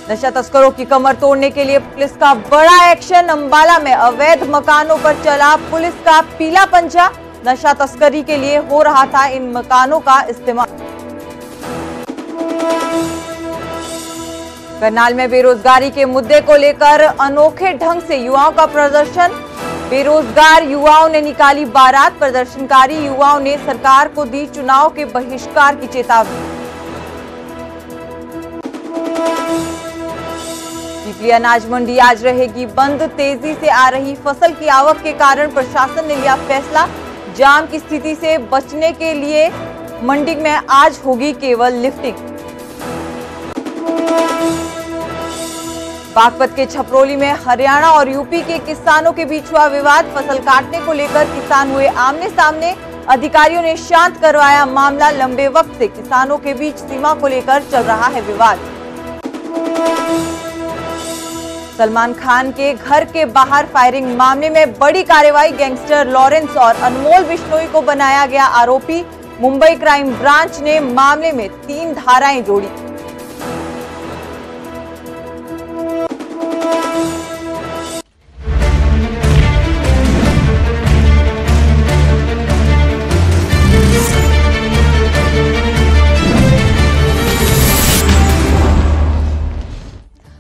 नशा तस्करों की कमर तोड़ने के लिए पुलिस का बड़ा एक्शन। अंबाला में अवैध मकानों पर चला पुलिस का पीला पंजा। नशा तस्करी के लिए हो रहा था इन मकानों का इस्तेमाल। करनाल में बेरोजगारी के मुद्दे को लेकर अनोखे ढंग से युवाओं का प्रदर्शन। बेरोजगार युवाओं ने निकाली बारात। प्रदर्शनकारी युवाओं ने सरकार को दी चुनाव के बहिष्कार की चेतावनी। पिपली अनाज मंडी आज रहेगी बंद। तेजी से आ रही फसल की आवक के कारण प्रशासन ने लिया फैसला। जाम की स्थिति से बचने के लिए मंडी में आज होगी केवल लिफ्टिंग। बागपत के छपरोली में हरियाणा और यूपी के किसानों के बीच हुआ विवाद। फसल काटने को लेकर किसान हुए आमने सामने। अधिकारियों ने शांत करवाया मामला। लंबे वक्त से किसानों के बीच सीमा को लेकर चल रहा है विवाद। सलमान खान के घर के बाहर फायरिंग मामले में बड़ी कार्रवाई। गैंगस्टर लॉरेंस और अनमोल बिश्नोई को बनाया गया आरोपी। मुंबई क्राइम ब्रांच ने मामले में 3 धाराएं जोड़ी।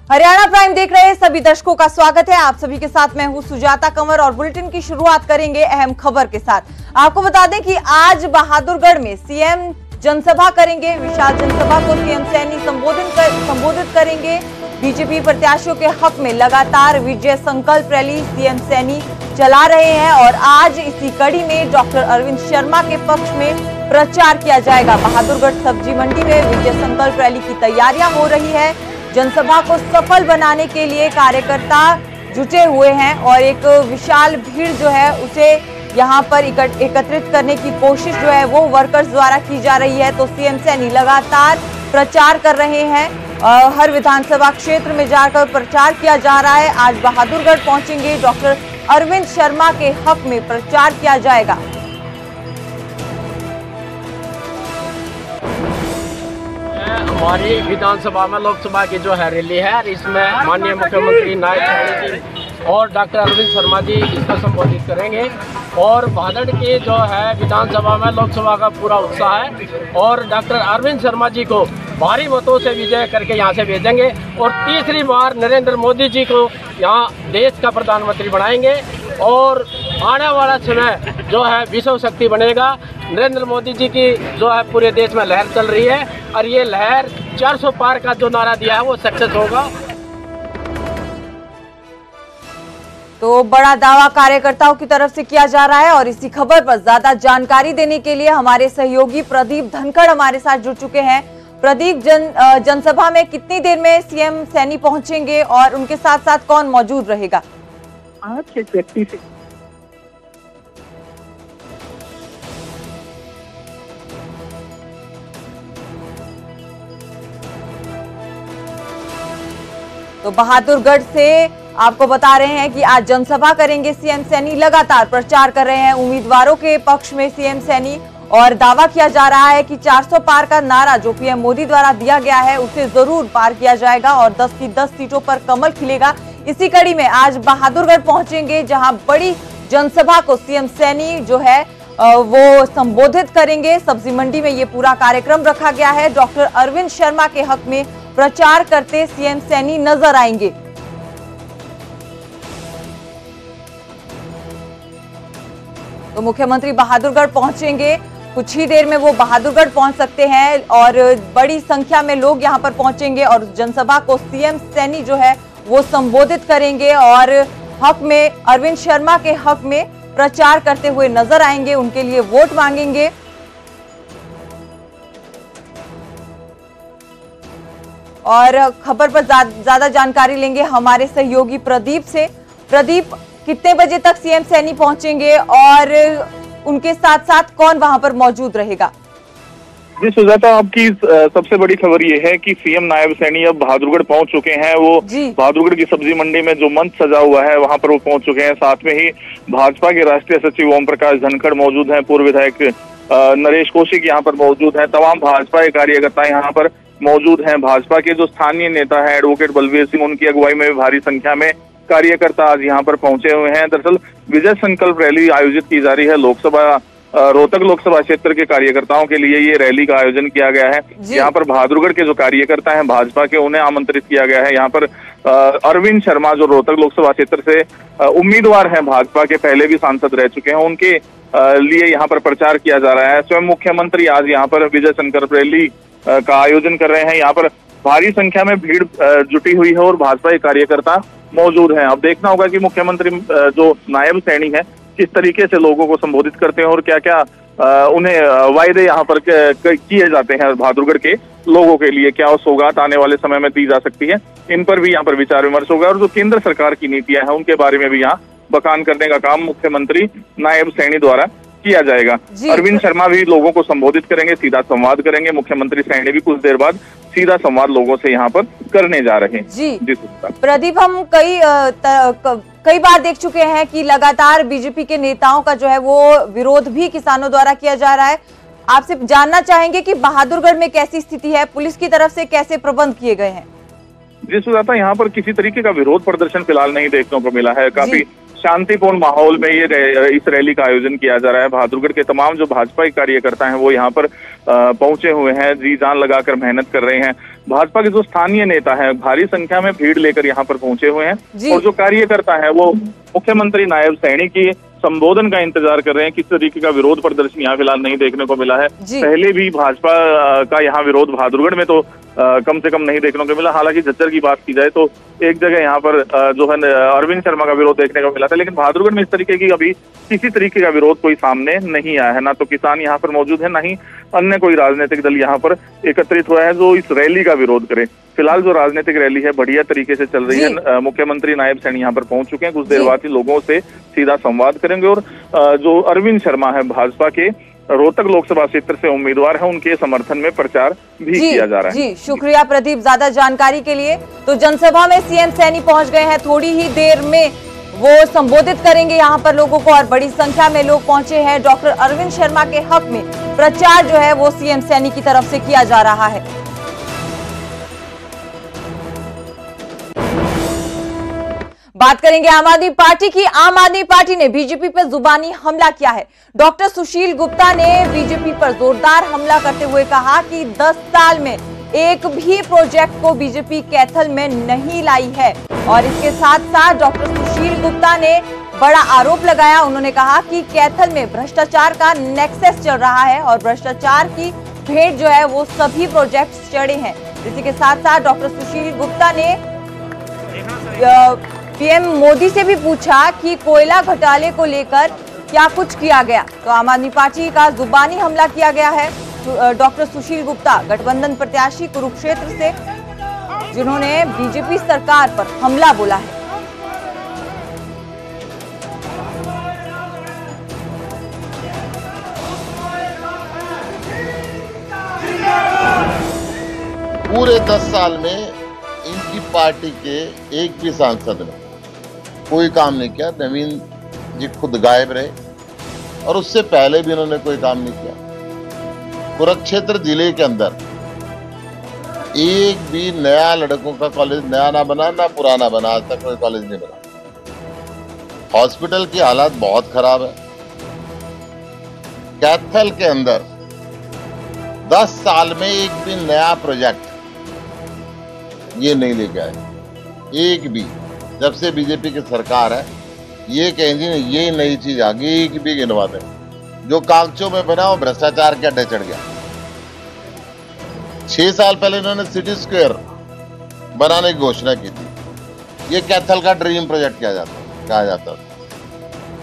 हरियाणा प्राइम देख रहे सभी दर्शकों का स्वागत है। आप सभी के साथ मैं हूं सुजाता कंवर और बुलेटिन की शुरुआत करेंगे अहम खबर के साथ। आपको बता दें कि आज बहादुरगढ़ में सीएम जनसभा करेंगे। विशाल जनसभा को सीएम सैनी संबोधित करेंगे। बीजेपी प्रत्याशियों के हक में लगातार विजय संकल्प रैली सीएम सैनी चला रहे हैं और आज इसी कड़ी में डॉक्टर अरविंद शर्मा के पक्ष में प्रचार किया जाएगा। बहादुरगढ़ सब्जी मंडी में विजय संकल्प रैली की तैयारियां हो रही है। जनसभा को सफल बनाने के लिए कार्यकर्ता जुटे हुए हैं और एक विशाल भीड़ जो है उसे यहां पर एकत्रित करने की कोशिश जो है वो वर्कर्स द्वारा की जा रही है। तो सीएम सैनी लगातार प्रचार कर रहे हैं। हर विधानसभा क्षेत्र में जाकर प्रचार किया जा रहा है। आज बहादुरगढ़ पहुंचेंगे। डॉक्टर अरविंद शर्मा के हक में प्रचार किया जाएगा। हमारी विधानसभा में लोकसभा की जो है रैली है, इसमें माननीय मुख्यमंत्री नायब जी और डॉक्टर अरविंद शर्मा जी इसको संबोधित करेंगे। और भादड़ के जो है विधानसभा में लोकसभा का पूरा उत्साह है और डॉक्टर अरविंद शर्मा जी को भारी मतों से विजय करके यहाँ से भेजेंगे और तीसरी बार नरेंद्र मोदी जी को यहाँ देश का प्रधानमंत्री बनाएंगे और आने वाला समय जो है विश्व शक्ति बनेगा। नरेंद्र मोदी जी की जो है पूरे देश में लहर चल रही है और ये लहर 400 पार का जो नारा दिया है वो सक्सेस होगा। तो बड़ा दावा कार्यकर्ताओं की तरफ से किया जा रहा है और इसी खबर पर ज्यादा जानकारी देने के लिए हमारे सहयोगी प्रदीप धनखड़ हमारे साथ जुड़ चुके हैं। प्रदीप, जनसभा में कितनी देर में सीएम सैनी पहुंचेंगे और उनके साथ साथ कौन मौजूद रहेगा? आज एक व्यक्ति से तो बहादुरगढ़ से आपको बता रहे हैं कि आज जनसभा करेंगे सीएम सैनी। लगातार प्रचार कर रहे हैं उम्मीदवारों के पक्ष में सीएम सैनी और दावा किया जा रहा है कि 400 पार का नारा जो पीएम मोदी द्वारा दिया गया है उसे जरूर पार किया जाएगा और 10 की 10 सीटों पर कमल खिलेगा। इसी कड़ी में आज बहादुरगढ़ पहुंचेंगे जहां बड़ी जनसभा को सीएम सैनी जो है वो संबोधित करेंगे। सब्जी मंडी में ये पूरा कार्यक्रम रखा गया है। डॉक्टर अरविंद शर्मा के हक में प्रचार करते सीएम सैनी नजर आएंगे। तो मुख्यमंत्री बहादुरगढ़ पहुंचेंगे। कुछ ही देर में वो बहादुरगढ़ पहुंच सकते हैं और बड़ी संख्या में लोग यहां पर पहुंचेंगे और जनसभा को सीएम सैनी जो है वो संबोधित करेंगे और हक में अरविंद शर्मा के हक में प्रचार करते हुए नजर आएंगे। उनके लिए वोट मांगेंगे। और खबर पर ज्यादा जानकारी लेंगे हमारे सहयोगी प्रदीप से। प्रदीप, कितने बजे तक सीएम सैनी पहुंचेंगे और उनके साथ साथ कौन वहां पर मौजूद रहेगा? जी सुजाता, आपकी सबसे बड़ी खबर ये है कि सीएम नायब सैनी अब बहादुरगढ़ पहुंच चुके हैं। वो बहादुरगढ़ की सब्जी मंडी में जो मंच सजा हुआ है वहां पर वो पहुंच चुके हैं। साथ में ही भाजपा के राष्ट्रीय सचिव ओम प्रकाश धनखड़ मौजूद हैं। पूर्व विधायक नरेश कौशिक यहाँ पर मौजूद हैं। तमाम भाजपा के कार्यकर्ता यहाँ पर मौजूद हैं। भाजपा के जो स्थानीय नेता है एडवोकेट बलवीर सिंह, उनकी अगुवाई में भारी संख्या में कार्यकर्ता आज यहाँ पर पहुंचे हुए हैं। दरअसल विजय संकल्प रैली आयोजित की जा रही है। रोहतक लोकसभा क्षेत्र के कार्यकर्ताओं के लिए ये रैली का आयोजन किया गया है। यहाँ पर बहादुरगढ़ के जो कार्यकर्ता हैं भाजपा के, उन्हें आमंत्रित किया गया है। यहाँ पर अरविंद शर्मा जो रोहतक लोकसभा क्षेत्र से उम्मीदवार हैं, भाजपा के पहले भी सांसद रह चुके हैं, उनके लिए यहाँ पर प्रचार किया जा रहा है। स्वयं मुख्यमंत्री आज यहाँ पर विजय संकल्प रैली का आयोजन कर रहे हैं। यहाँ पर भारी संख्या में भीड़ जुटी हुई है और भाजपा के कार्यकर्ता मौजूद हैं। अब देखना होगा कि मुख्यमंत्री जो नायब सैनी है किस तरीके से लोगों को संबोधित करते हैं और क्या क्या उन्हें वायदे यहाँ पर किए जाते हैं बहादुरगढ़ के लोगों के लिए, क्या सौगात आने वाले समय में दी जा सकती है, इन पर भी यहाँ पर विचार विमर्श होगा। और जो केंद्र सरकार की नीतियां हैं उनके बारे में भी यहाँ बखान करने का काम मुख्यमंत्री नायब सैनी द्वारा किया जाएगा। अरविंद शर्मा भी लोगों को संबोधित करेंगे, सीधा संवाद करेंगे। मुख्यमंत्री सैनी भी कुछ देर बाद सीधा संवाद लोगों से यहाँ पर करने जा रहे हैं। जी प्रदीप, हम कई बार देख चुके हैं कि लगातार बीजेपी के नेताओं का जो है वो विरोध भी किसानों द्वारा किया जा रहा है। आपसे जानना चाहेंगे कि बहादुरगढ़ में कैसी स्थिति है, पुलिस की तरफ से कैसे प्रबंध किए गए हैं? जी सुजाता, यहाँ पर किसी तरीके का विरोध प्रदर्शन फिलहाल नहीं देखने को मिला है। काफी शांतिपूर्ण माहौल में इस रैली का आयोजन किया जा रहा है। बहादुरगढ़ के तमाम जो भाजपा के कार्यकर्ता हैं वो यहाँ पर पहुंचे हुए हैं, जी जान लगाकर मेहनत कर रहे हैं। भाजपा के जो स्थानीय नेता हैं भारी संख्या में भीड़ लेकर यहाँ पर पहुंचे हुए हैं और जो कार्यकर्ता है वो मुख्यमंत्री नायब सैनी की संबोधन का इंतजार कर रहे हैं। किस तरीके का विरोध प्रदर्शन यहाँ फिलहाल नहीं देखने को मिला है। पहले भी भाजपा का यहाँ विरोध बहादुरगढ़ में तो कम से कम नहीं देखने को मिला। हालांकि झज्जर की बात की जाए तो एक जगह यहाँ पर जो है अरविंद शर्मा का विरोध देखने को मिला था, लेकिन बहादुरगढ़ में इस तरीके की अभी किसी तरीके का विरोध कोई सामने नहीं आया है। ना तो किसान यहाँ पर मौजूद है, ना ही अन्य कोई राजनीतिक दल यहाँ पर एकत्रित हुआ है जो इस रैली का विरोध करे। फिलहाल जो राजनीतिक रैली है बढ़िया तरीके से चल रही है। मुख्यमंत्री नायब सैनी यहाँ पर पहुंच चुके हैं, कुछ देर बाद ही लोगों से सीधा संवाद करेंगे और जो अरविंद शर्मा है भाजपा के रोहतक लोकसभा क्षेत्र से उम्मीदवार है, उनके समर्थन में प्रचार भी किया जा रहा है। जी शुक्रिया प्रदीप ज्यादा जानकारी के लिए। तो जनसभा में सीएम सैनी पहुंच गए हैं, थोड़ी ही देर में वो संबोधित करेंगे यहाँ पर लोगों को और बड़ी संख्या में लोग पहुंचे हैं। डॉक्टर अरविंद शर्मा के हक में प्रचार जो है वो सीएम सैनी की तरफ से किया जा रहा है। बात करेंगे आम आदमी पार्टी की। आम आदमी पार्टी ने बीजेपी पर जुबानी हमला किया है। डॉक्टर सुशील गुप्ता ने बीजेपी पर जोरदार हमला करते हुए कहा कि 10 साल में एक भी प्रोजेक्ट को बीजेपी कैथल में नहीं लाई है। और इसके साथ साथ डॉक्टर सुशील गुप्ता ने बड़ा आरोप लगाया। उन्होंने कहा कि कैथल में भ्रष्टाचार का नेक्सस चल रहा है और भ्रष्टाचार की भेंट जो है वो सभी प्रोजेक्ट चढ़े हैं। इसी के साथ साथ डॉक्टर सुशील गुप्ता ने पीएम मोदी से भी पूछा कि कोयला घोटाले को लेकर क्या कुछ किया गया। तो आम आदमी पार्टी का जुबानी हमला किया गया है। डॉक्टर सुशील गुप्ता गठबंधन प्रत्याशी कुरुक्षेत्र से, जिन्होंने बीजेपी सरकार पर हमला बोला है। पूरे 10 साल में इनकी पार्टी के एक भी सांसद ने कोई काम नहीं किया। नवीन जी खुद गायब रहे और उससे पहले भी इन्होंने कोई काम नहीं किया। कुरुक्षेत्र जिले के अंदर एक भी नया लड़कों का कॉलेज नया ना बना, ना पुराना बना, आज तक कोई कॉलेज नहीं बना। हॉस्पिटल की हालत बहुत खराब है। कैथल के अंदर 10 साल में एक भी नया प्रोजेक्ट ये नहीं लेके आए, एक भी। जब से बीजेपी की सरकार है ये कहेंगे ये नई चीज आ गई, एक भी गिनवा दें। जो कागजों में बना वो भ्रष्टाचार के अड्डे चढ़ गया। 6 साल पहले इन्होंने सिटी स्क्वायर बनाने की घोषणा की थी। ये कैथल का ड्रीम प्रोजेक्ट कहा जाता था।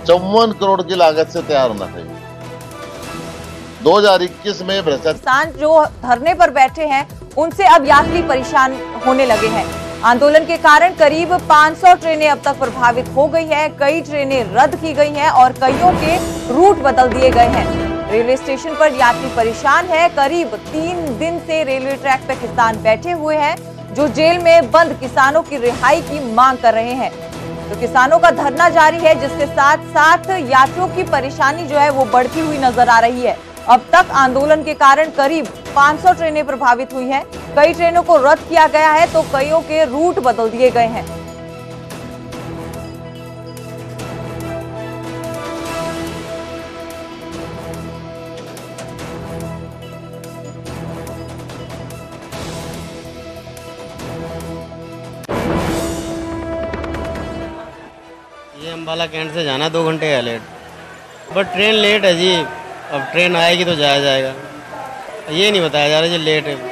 54 करोड़ की लागत से तैयार होना चाहिए। 2021 में भ्रष्टाचार। किसान जो धरने पर बैठे हैं उनसे अब यात्री परेशान होने लगे हैं। आंदोलन के कारण करीब 500 ट्रेनें अब तक प्रभावित हो गई है। कई ट्रेनें रद्द की गई हैं और कईयों के रूट बदल दिए गए हैं। रेलवे स्टेशन पर यात्री परेशान है। करीब 3 दिन से रेलवे ट्रैक पर किसान बैठे हुए हैं जो जेल में बंद किसानों की रिहाई की मांग कर रहे हैं। तो किसानों का धरना जारी है, जिसके साथ साथ यात्रियों की परेशानी जो है वो बढ़ती हुई नजर आ रही है। अब तक आंदोलन के कारण करीब 500 ट्रेनें प्रभावित हुई हैं। कई ट्रेनों को रद्द किया गया है तो कईयों के रूट बदल दिए गए हैं। ये अम्बाला कैंट से जाना 2 घंटे है लेट, बट ट्रेन लेट है जी। अब ट्रेन आएगी तो जाया जाएगा, ये नहीं बताया जा रहा जी लेट है।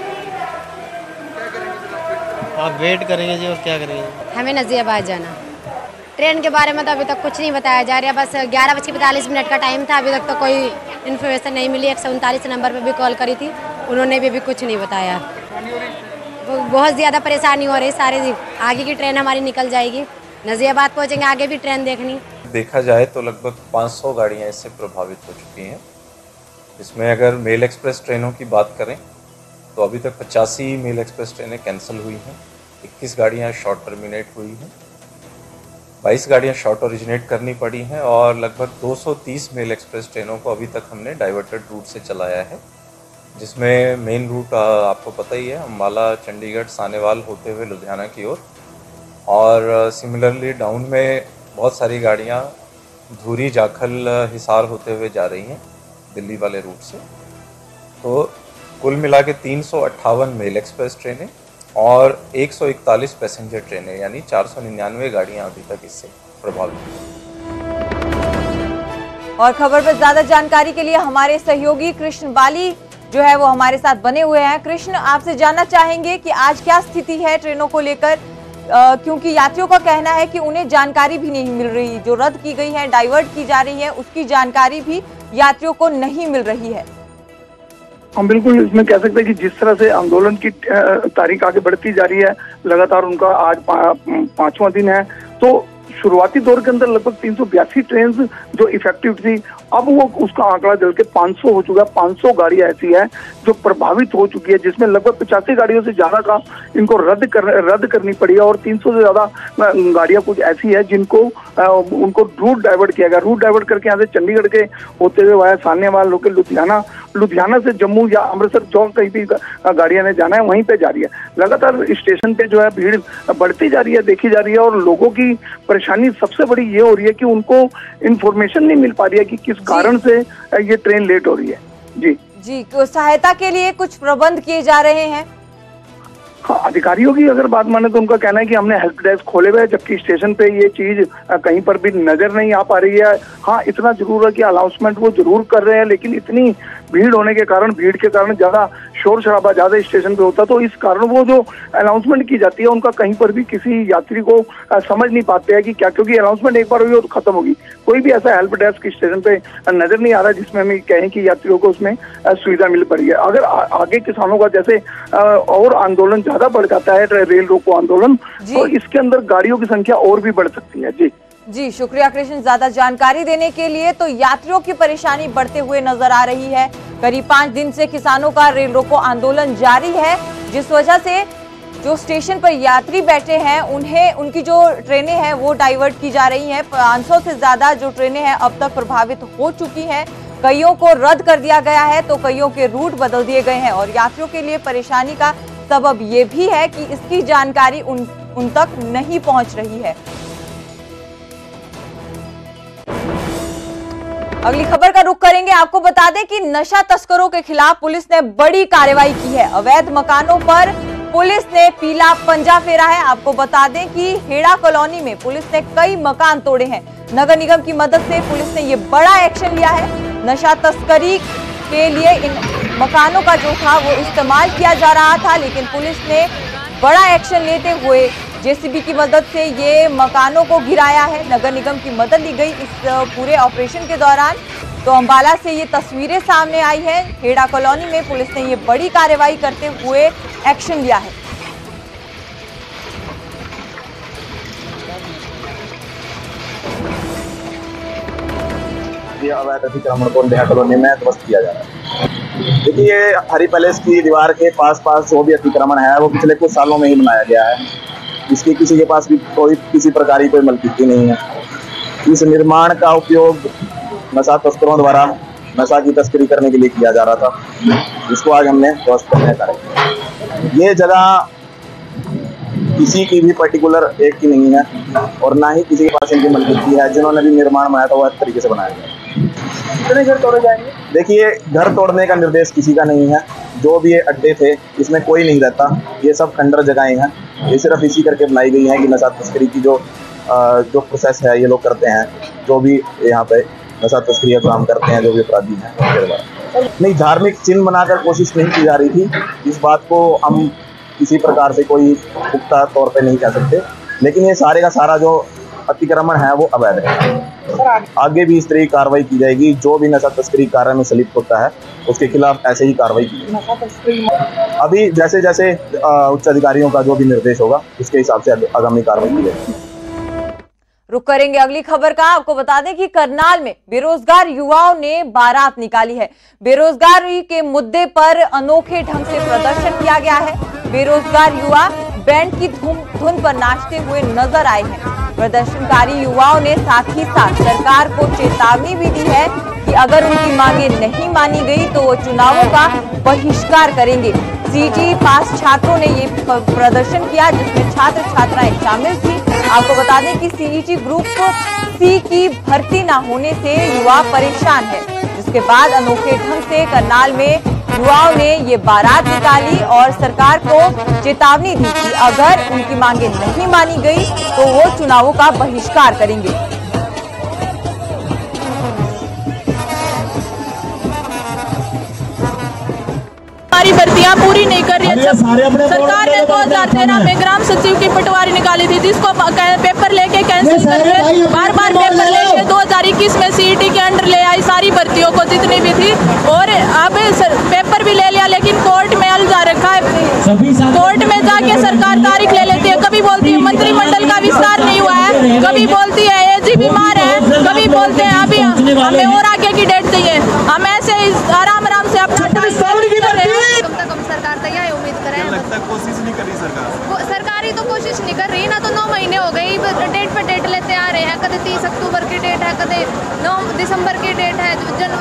आप वेट करेंगे जी और क्या करेंगे। हमें नज़ीराबाद जाना, ट्रेन के बारे में तो अभी तक कुछ नहीं बताया जा रहा। बस 11:42 का टाइम था, अभी तक तो कोई इन्फॉर्मेशन नहीं मिली। 139 नंबर पर भी कॉल करी थी, उन्होंने भी कुछ नहीं बताया। बहुत ज़्यादा परेशानी हो रही। सारी आगे की ट्रेन हमारी निकल जाएगी, नज़ीराबाद पहुँचेंगे, आगे भी ट्रेन देखनी। देखा जाए तो लगभग 500 गाड़ियाँ इससे प्रभावित हो चुकी हैं। इसमें अगर मेल एक्सप्रेस ट्रेनों की बात करें तो अभी तक 85 मेल एक्सप्रेस ट्रेनें कैंसिल हुई हैं, 21 गाड़ियाँ शॉर्ट टर्मिनेट हुई हैं, 22 गाड़ियाँ शॉर्ट ओरिजिनेट करनी पड़ी हैं और लगभग 230 मेल एक्सप्रेस ट्रेनों को अभी तक हमने डाइवर्टेड रूट से चलाया है, जिसमें मेन रूट आपको पता ही है अम्बाला, चंडीगढ़, सानेवाल होते हुए लुधियाना की ओर, और सिमिलरली डाउन में बहुत सारी गाड़ियाँ धूरी, जाखल, हिसार होते हुए जा रही हैं दिल्ली वाले रूट से। तो कुल मिला के 358 मेल एक्सप्रेस ट्रेनें और 141 पैसेंजर ट्रेनें यानी 499 गाड़ियां अभी तक इससे प्रभावित हैं। और खबर पर ज्यादा जानकारी के लिए हमारे सहयोगी कृष्ण बाली जो है वो हमारे साथ बने हुए हैं। कृष्ण, आपसे जानना चाहेंगे कि आज क्या स्थिति है ट्रेनों को लेकर, क्योंकि यात्रियों का कहना है कि उन्हें जानकारी भी नहीं मिल रही, जो रद्द की गई है, डाइवर्ट की जा रही है, उसकी जानकारी भी यात्रियों को नहीं मिल रही है। हम बिल्कुल इसमें कह सकते हैं कि जिस तरह से आंदोलन की तारीख आगे बढ़ती जा रही है, लगातार उनका आज 5वां दिन है, तो शुरुआती दौर के अंदर लगभग 382 ट्रेन जो इफेक्टिव थी, अब वो उसका आंकड़ा जल के 500 हो चुका है। 500 गाड़ियां ऐसी है जो प्रभावित हो चुकी है, जिसमें लगभग 85 गाड़ियों से ज्यादा का इनको रद्द करनी पड़ी है और 300 से ज्यादा गाड़ियां कुछ ऐसी है जिनको उनको रूट डाइवर्ट किया गया। रूट डाइवर्ट करके यहाँ से चंडीगढ़ के होते हुए वाया सानेवाल होकर लुधियाना से जम्मू या अमृतसर, जो कहीं भी गाड़ियां ने जाना है वहीं पे जा रही है। लगातार स्टेशन पे जो है भीड़ बढ़ती जा रही है, देखी जा रही है, और लोगों की परेशानी सबसे बड़ी ये हो रही है कि उनको इन्फॉर्मेशन नहीं मिल पा रही है कि किस कारण से ये ट्रेन लेट हो रही है। जी, सहायता के लिए कुछ प्रबंध किए जा रहे हैं। हाँ, अधिकारियों की अगर बात माने तो उनका कहना है कि हमने हेल्प डेस्क खोले हुए हैं, जबकि स्टेशन पे ये चीज कहीं पर भी नजर नहीं आ पा रही है। हाँ, इतना जरूर है कि अनाउंसमेंट वो जरूर कर रहे हैं, लेकिन इतनी भीड़ होने के कारण, भीड़ के कारण ज्यादा शोर शराबा ज्यादा स्टेशन पे होता, तो इस कारण वो जो अनाउंसमेंट की जाती है उनका कहीं पर भी किसी यात्री को समझ नहीं पाते हैं कि क्या, क्योंकि अनाउंसमेंट एक बार हुई और खत्म होगी। कोई भी ऐसा हेल्प डेस्क स्टेशन पे नजर नहीं आ रहा जिसमें हम कहें कि यात्रियों को उसमें सुविधा मिल पा रही है। अगर आगे किसानों का जैसे और आंदोलन ज्यादा बढ़ जाता है, रेल रोको आंदोलन, तो इसके अंदर गाड़ियों की संख्या और भी बढ़ सकती है। जी, शुक्रिया कृष्ण ज्यादा जानकारी देने के लिए। तो यात्रियों की परेशानी बढ़ते हुए नजर आ रही है। करीब 5 दिन से किसानों का रेल रोको आंदोलन जारी है, जिस वजह से जो स्टेशन पर यात्री बैठे हैं उनकी जो ट्रेनें हैं वो डाइवर्ट की जा रही हैं। 500 से ज्यादा जो ट्रेनें हैं अब तक प्रभावित हो चुकी हैं, कईयों को रद्द कर दिया गया है तो कईयों के रूट बदल दिए गए हैं। और यात्रियों के लिए परेशानी का सबब ये भी है कि इसकी जानकारी उन तक नहीं पहुंच रही है। अगली खबर का रुख करेंगे। आपको बता दें कि नशा तस्करों के खिलाफ पुलिस ने बड़ी कार्रवाई की है। अवैध मकानों पर पुलिस ने पीला पंजा फेरा है। आपको बता दें कि हेड़ा कॉलोनी में पुलिस ने कई मकान तोड़े हैं। नगर निगम की मदद से पुलिस ने ये बड़ा एक्शन लिया है। नशा तस्करी के लिए इन मकानों का जो था वो इस्तेमाल किया जा रहा था, लेकिन पुलिस ने बड़ा एक्शन लेते हुए जेसीबी की मदद से ये मकानों को गिराया है। नगर निगम की मदद ली गई इस पूरे ऑपरेशन के दौरान। तो अंबाला से ये तस्वीरें सामने आई है। हेड़ा कॉलोनी में पुलिस ने ये बड़ी कार्रवाई करते हुए एक्शन लिया है। अवैध अतिक्रमण को हेड़ा कॉलोनी में ध्वस्त किया जा रहा है। देखिए, ये हरी पैलेस की दीवार के पास जो भी अतिक्रमण है वो पिछले कुछ सालों में ही बनाया गया है। इसकी किसी के पास भी किसी प्रकार की कोई मलकीती नहीं है। इस निर्माण का उपयोग नशा तस्करों द्वारा नशा की तस्करी करने के लिए किया जा रहा था, जिसको आज हमने ध्वस्त करने का कार्य। ये जगह किसी की भी पर्टिकुलर एक की नहीं है और ना ही किसी के पास इनकी मलकियत है। जिन्होंने भी निर्माण बनाया था वो इस तरीके से बनाया गया। कितने घर तोड़े जाएंगे? देखिए, घर तोड़ने का निर्देश किसी का नहीं है। जो भी ये अड्डे थे इसमें कोई नहीं रहता, ये सब खंडर जगहें हैं। ये सिर्फ इसी करके बनाई गई हैं कि नशा तस्करी की जो प्रोसेस है ये लोग करते हैं। जो भी यहाँ पे नशा तस्करी का काम करते हैं, जो भी अपराधी हैं, नहीं धार्मिक चिन्ह बनाकर कोशिश नहीं की जा रही थी। इस बात को हम किसी प्रकार से कोई पुख्ता तौर पे नहीं कह सकते, लेकिन ये सारे का सारा जो अतिक्रमण है वो अवैध है। आगे भी इस तरह की कार्रवाई की जाएगी। जो भी नशा तस्करी कार्य में संलिप्त होता है उसके खिलाफ ऐसे ही कार्रवाई की जाएगी। अभी जैसे जैसे उच्च अधिकारियों का जो भी निर्देश होगा उसके हिसाब से आगामी कार्रवाई की जाएगी। रुक करेंगे अगली खबर का। आपको बता दें कि करनाल में बेरोजगार युवाओं ने बारात निकाली है। बेरोजगारी के मुद्दे पर अनोखे ढंग से प्रदर्शन किया गया है। बेरोजगार युवा बैंड की धुन पर नाचते हुए नजर आए हैं। प्रदर्शनकारी युवाओं ने साथ ही साथ सरकार को चेतावनी भी दी है कि अगर उनकी मांगे नहीं मानी गई तो वो चुनावों का बहिष्कार करेंगे। सीटी पास छात्रों ने ये प्रदर्शन किया, जिसमें छात्र छात्राएं शामिल थी। आपको बता दें कि सीईटी ग्रुप सी की भर्ती न होने से युवा परेशान है, जिसके बाद अनोखे ढंग से करनाल में युवाओं ने ये बारात निकाली और सरकार को चेतावनी दी कि अगर उनकी मांगे नहीं मानी गई तो वो चुनावों का बहिष्कार करेंगे। हमारी भर्तियां पूरी नहीं कर रही है। सरकार ने 2013 में ग्राम सचिव की पटवारी निकाली थी, जिसको पेपर लेके कैंसिल करके बार बार पेपर लेके 2021 में सीईटी के अंडर ले आई सारी भर्तियों को जितनी भी थी, और अब पेपर भी ले लिया, लेकिन कोर्ट में उलझा रखा है। कोर्ट में जाके सरकार तारीख ले लेती है, कभी बोलती है मंत्रिमंडल का विस्तार नहीं हुआ है, कभी बोलती है एजी बीमार है, कभी बोलते हैं अभी हमें और आगे की डेट चाहिए। हम ऐसे आराम से अपना सरकार तैयार है, उम्मीद करें। लगता है कोशिश नहीं कर रही सरकार ही तो कोशिश नहीं कर रही ना। तो 9 महीने हो गए डेट पे डेट लेते आ रहे हैं। कदे 30 अक्टूबर की डेट है, कदे 9 दिसंबर की डेट है,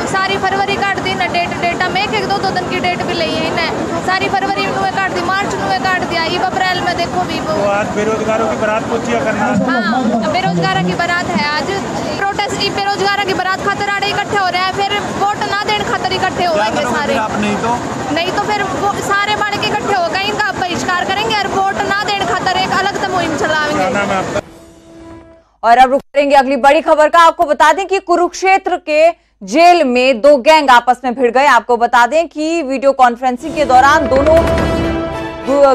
सारी फरवरी काट दी ना डेट हम एक 2 दिन की डेट भी ली है इन्हें। सारी फरवरी में काट दी, मार्च में काट दिया, अब अप्रैल में देखो भी वो आज बेरोजगारों की बारात पहुंची करना। हाँ, बेरोजगारों की बारात है आज। प्रोटेस्ट बेरोजगारों की बारात खातर आड़े इकट्ठे हो रहे हैं, फिर वोट ना देने खातर इकट्ठे हो जाएंगे सारे। नहीं तो फिर वो सारे बन के इकट्ठे हो गए, इनका बहिष्कार करेंगे और वोट ना देने खातर एक अलग से मुहिम चलाएंगे। और अब रुक करेंगे अगली बड़ी खबर का। आपको बता दें कि कुरुक्षेत्र के जेल में 2 गैंग आपस में भिड़ गए। आपको बता दें कि वीडियो कॉन्फ्रेंसिंग के दौरान दोनों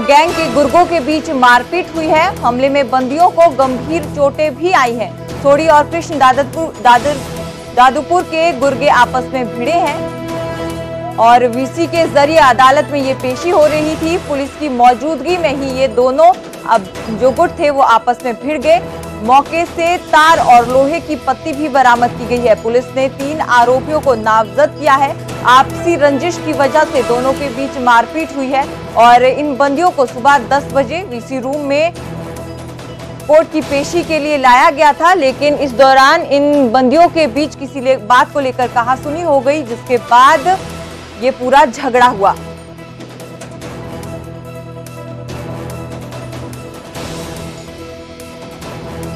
गैंग के गुर्गों के बीच मारपीट हुई है। हमले में बंदियों को गंभीर चोटें भी आई हैं। सोडी और कृष्ण दादुपुर के गुर्गे आपस में भिड़े हैं और वीसी के जरिए अदालत में ये पेशी हो रही थी। पुलिस की मौजूदगी में ही ये दोनों अब जो गुट थे वो आपस में भिड़ गए। मौके से तार और लोहे की पत्ती भी बरामद की गई है। पुलिस ने 3 आरोपियों को नामजद किया है। आपसी रंजिश की वजह से दोनों के बीच मारपीट हुई है और इन बंदियों को सुबह 10 बजे वीसी रूम में कोर्ट की पेशी के लिए लाया गया था, लेकिन इस दौरान इन बंदियों के बीच किसी बात को लेकर कहासुनी हो गई, जिसके बाद ये पूरा झगड़ा हुआ।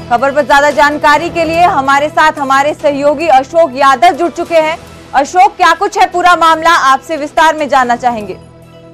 खबर पर ज्यादा जानकारी के लिए हमारे साथ हमारे सहयोगी अशोक यादव जुड़ चुके हैं। अशोक, क्या कुछ है पूरा मामला, आपसे विस्तार में जानना चाहेंगे।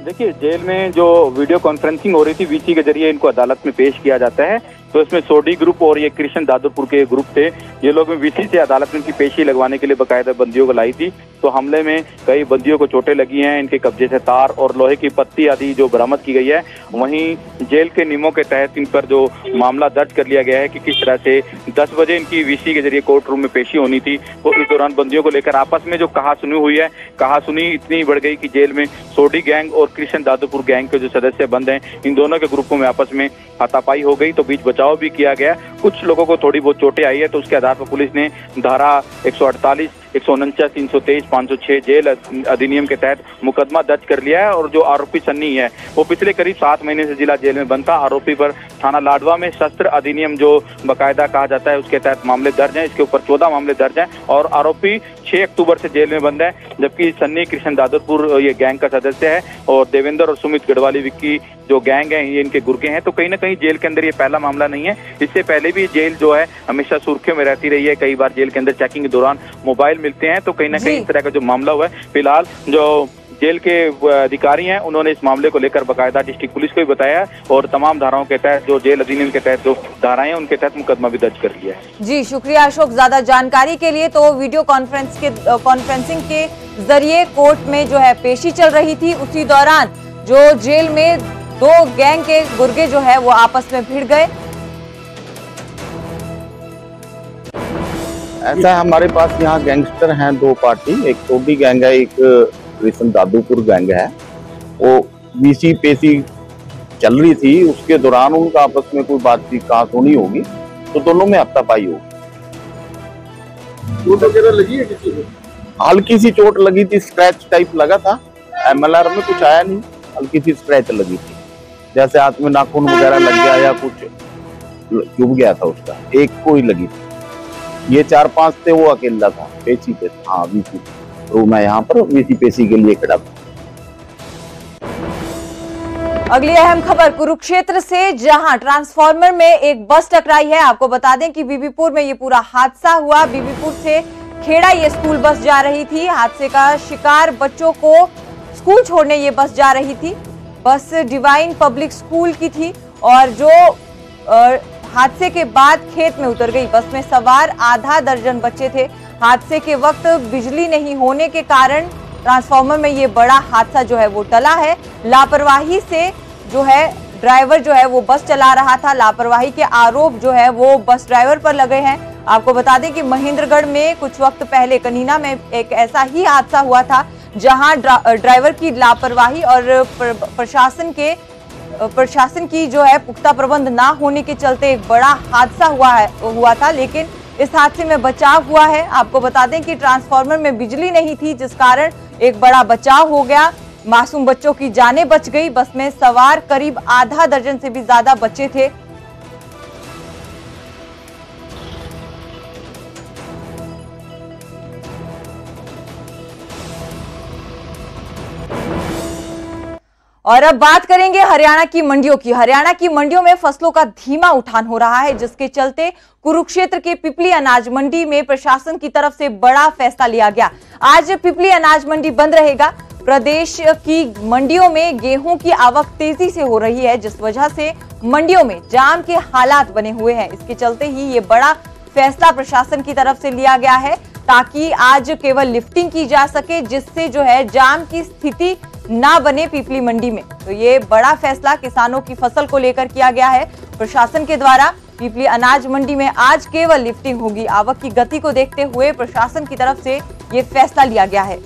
देखिए, जेल में जो वीडियो कॉन्फ्रेंसिंग हो रही थी, वीसी के जरिए इनको अदालत में पेश किया जाता है। तो इसमें सोडी ग्रुप और ये कृष्ण दादुपुर के ग्रुप थे। ये लोग वीसी से अदालत में इनकी पेशी लगवाने के लिए बाकायदा बंदियों को लाई थी। तो हमले में कई बंदियों को चोटें लगी हैं। इनके कब्जे से तार और लोहे की पत्ती आदि जो बरामद की गई है। वहीं जेल के नियमों के तहत इन पर जो मामला दर्ज कर लिया गया है कि किस तरह से 10 बजे इनकी वीसी के जरिए कोर्ट रूम में पेशी होनी थी। तो इस दौरान बंदियों को लेकर आपस में जो कहासुनी हुई है, कहासुनी इतनी बढ़ गई कि जेल में सोडी गैंग और कृष्ण दादुपुर गैंग के जो सदस्य बंद हैं, इन दोनों के ग्रुपों में आपस में हाथापाई हो गई। तो बीच बचाव भी किया गया कुछ लोगों को थोड़ी बहुत चोटें आई है, तो उसके आधार पर पुलिस ने धारा 148, 149, 323, 506 जेल अधिनियम के तहत मुकदमा दर्ज कर लिया है। और जो आरोपी सन्नी है वो पिछले करीब 7 महीने से जिला जेल में बंद था। आरोपी पर थाना लाडवा में शस्त्र अधिनियम जो बाकायदा कहा जाता है उसके तहत मामले दर्ज हैं। इसके ऊपर 14 मामले दर्ज हैं और आरोपी 6 अक्टूबर से जेल में बंद है। जबकि सन्नी कृष्ण दादरपुर ये गैंग का सदस्य है और देवेंद्र और सुमित गढ़वाली विक्की जो गैंग है ये इनके गुर्गे हैं। तो कहीं ना कहीं जेल के अंदर ये पहला मामला नहीं है। इससे पहले भी जेल जो है हमेशा सुर्खियों में रहती रही है। कई बार जेल के अंदर चेकिंग के दौरान मोबाइल मिलते हैं। तो कहीं ना कहीं इस तरह का जो मामला हुआ है, फिलहाल जो जेल के अधिकारी हैं उन्होंने इस मामले को लेकर बाकायदा डिस्ट्रिक्ट पुलिस को भी बताया और तमाम धाराओं के तहत जो जेल अधिनियम के तहत जो धाराएं हैं उनके तहत मुकदमा भी दर्ज कर लिया है। जी शुक्रिया अशोक ज्यादा जानकारी के लिए। तो वीडियो कॉन्फ्रेंसिंग के जरिए कोर्ट में जो है पेशी चल रही थी, उसी दौरान जो जेल में 2 गैंग के गुर्गे जो है वो आपस में भिड़ गए। ऐसा है, हमारे पास यहाँ गैंगस्टर हैं 2 पार्टी, एक सोडी गैंग है, एक कृष्ण दादूपुर गैंग है। वो वीसी पेशी चल रही थी, उसके दौरान उनका आपस में कोई बातचीत कहाँ सुनी होगी तो दोनों में हाथापाई होगी। चोट वगैरह लगी है किसी को? हल्की सी चोट लगी थी, स्क्रैच टाइप लगा था। MLR में कुछ आया नहीं, हल्की सी स्क्रैच लगी थी, जैसे हाथ में नाखून वगैरह लग गया या कुछ चुभ गया था उसका, एक को ही लगी थी। ये 4-5 थे, वो अकेला था पेशी पे। हाँ वीसी रूम है यहाँ पर, वीसी पेशी के लिए खड़ा था। अगली अहम खबर कुरुक्षेत्र से, जहां ट्रांसफार्मर में एक बस टकराई है। आपको बता दें कि बीबीपुर में ये पूरा हादसा हुआ। बीबीपुर से खेड़ा ये स्कूल बस जा रही थी। हादसे का शिकार बच्चों को स्कूल छोड़ने ये बस जा रही थी। बस डिवाइन पब्लिक स्कूल की थी और जो हादसे के बाद खेत में उतर गई। बस में सवार आधा दर्जन बच्चे थे। हादसे के वक्त बिजली नहीं होने के कारण ट्रांसफार्मर में ये बड़ा हादसा जो है वो टला है। लापरवाही से जो है ड्राइवर जो है वो बस चला रहा था। लापरवाही के आरोप जो है वो बस ड्राइवर पर लगे हैं। आपको बता दें कि महेंद्रगढ़ में कुछ वक्त पहले कनीना में एक ऐसा ही हादसा हुआ था, जहां ड्राइवर की लापरवाही और प्रशासन की जो है पुख्ता प्रबंध ना होने के चलते एक बड़ा हादसा हुआ था, लेकिन इस हादसे में बचाव हुआ है। आपको बता दें कि ट्रांसफार्मर में बिजली नहीं थी, जिस कारण एक बड़ा बचाव हो गया। मासूम बच्चों की जानें बच गई। बस में सवार करीब आधा दर्जन से भी ज्यादा बच्चे थे। और अब बात करेंगे हरियाणा की मंडियों की। हरियाणा की मंडियों में फसलों का धीमा उठान हो रहा है, जिसके चलते कुरुक्षेत्र के पिपली अनाज मंडी में प्रशासन की तरफ से बड़ा फैसला लिया गया। आज पिपली अनाज मंडी बंद रहेगा। प्रदेश की मंडियों में गेहूं की आवक तेजी से हो रही है, जिस वजह से मंडियों में जाम के हालात बने हुए हैं। इसके चलते ही ये बड़ा फैसला प्रशासन की तरफ से लिया गया है, ताकि आज केवल लिफ्टिंग की जा सके, जिससे जो है जाम की स्थिति ना बने पिपली मंडी में। तो ये बड़ा फैसला किसानों की फसल को लेकर किया गया है प्रशासन के द्वारा। पिपली अनाज मंडी में आज केवल लिफ्टिंग होगी। आवक की गति को देखते हुए प्रशासन की तरफ से ये फैसला लिया गया है।